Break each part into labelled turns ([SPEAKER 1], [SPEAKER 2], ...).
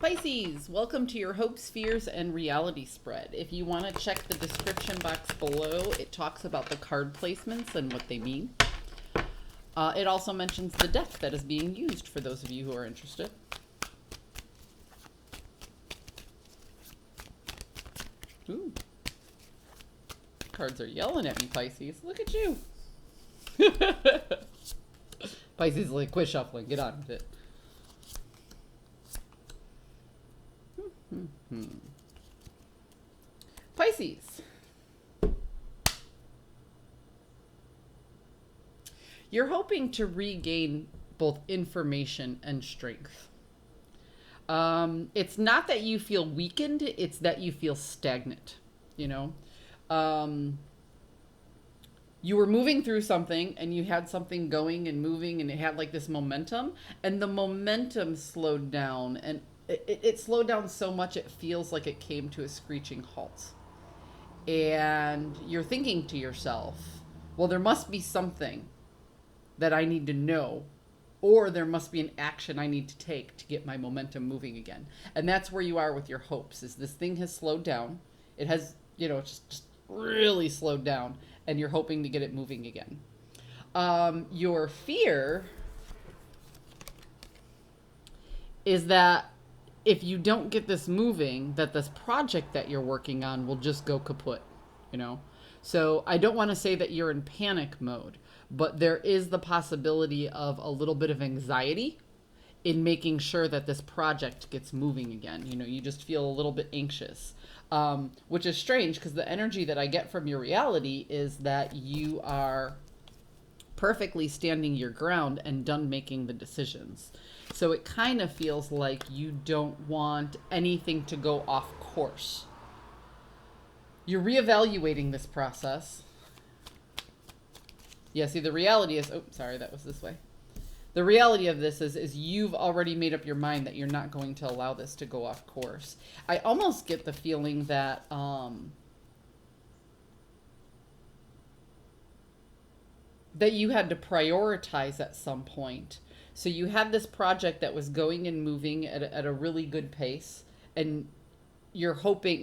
[SPEAKER 1] Pisces, welcome to your hopes, fears, and reality spread. If you want to check the description box below, it talks about the card placements and what they mean. It also mentions the deck that is being used for those of you who are interested. Ooh. Cards are yelling at me, Pisces. Look at you. Pisces, like, quit shuffling. Get on with it. Pisces. You're hoping to regain both information and strength. It's not that you feel weakened, it's that you feel stagnant, you know? You were moving through something and you had something going and moving and it had like this momentum, and the momentum slowed down, and it slowed down so much it feels like it came to a screeching halt. And you're thinking to yourself, well, there must be something that I need to know, or there must be an action I need to take to get my momentum moving again. And that's where you are with your hopes, is this thing has slowed down. It has, just really slowed down, and you're hoping to get it moving again. Your fear is that if you don't get this moving, that this project that you're working on will just go kaput, So I don't want to say that you're in panic mode, but there is the possibility of a little bit of anxiety in making sure that this project gets moving again. You just feel a little bit anxious, which is strange because the energy that I get from your reality is that you are perfectly standing your ground and done making the decisions. So it kind of feels like you don't want anything to go off course. You're reevaluating this process. Yeah, see, the reality is, that was this way. The reality of this is you've already made up your mind that you're not going to allow this to go off course. I almost get the feeling that that you had to prioritize at some point. So you had this project that was going and moving at a really good pace, and you're hoping,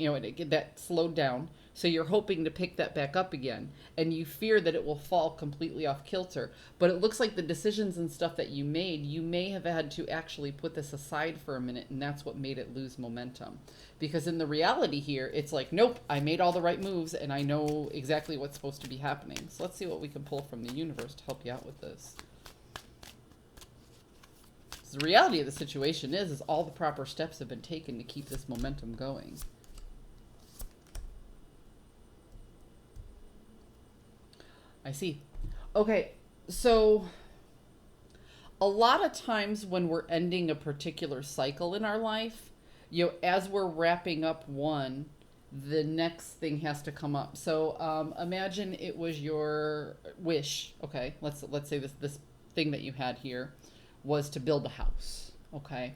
[SPEAKER 1] that slowed down. So you're hoping to pick that back up again, and you fear that it will fall completely off kilter. But it looks like the decisions and stuff that you made, you may have had to actually put this aside for a minute, and that's what made it lose momentum. Because in the reality here, it's like, nope, I made all the right moves, and I know exactly what's supposed to be happening. So let's see what we can pull from the universe to help you out with this. So the reality of the situation is all the proper steps have been taken to keep this momentum going. I see. Okay, so a lot of times when we're ending a particular cycle in our life, as we're wrapping up one, the next thing has to come up. So imagine it was your wish. Okay, let's say this thing that you had here was to build a house. Okay.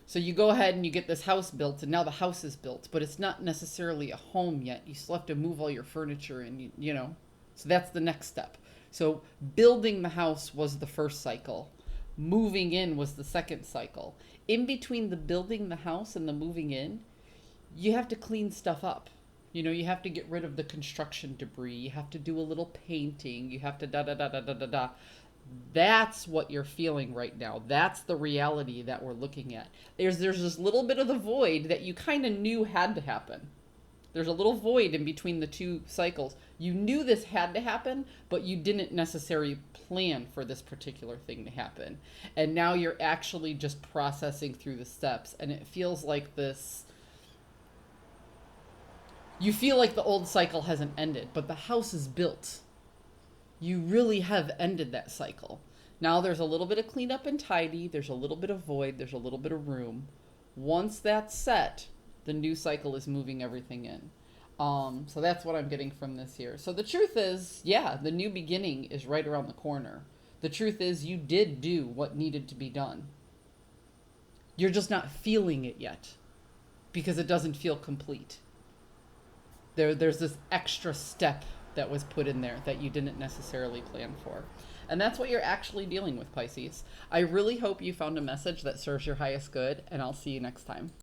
[SPEAKER 1] So you go ahead and you get this house built, and now the house is built, but it's not necessarily a home yet. You still have to move all your furniture and, so that's the next step. So building the house was the first cycle. Moving in was the second cycle. In between the building the house and the moving in, you have to clean stuff up. You have to get rid of the construction debris. You have to do a little painting. You have to da-da-da-da-da-da-da. That's what you're feeling right now. That's the reality that we're looking at. There's this little bit of the void that you kind of knew had to happen. There's a little void in between the two cycles. You knew this had to happen, but you didn't necessarily plan for this particular thing to happen. And now you're actually just processing through the steps, and it feels like this. You feel like the old cycle hasn't ended, but the house is built. You really have ended that cycle. Now there's a little bit of cleanup and tidy. There's a little bit of void. There's a little bit of room. Once that's set, the new cycle is moving everything in. So that's what I'm getting from this here. So the truth is, the new beginning is right around the corner. The truth is you did do what needed to be done. You're just not feeling it yet because it doesn't feel complete. There's this extra step that was put in there that you didn't necessarily plan for. And that's what you're actually dealing with, Pisces. I really hope you found a message that serves your highest good, and I'll see you next time.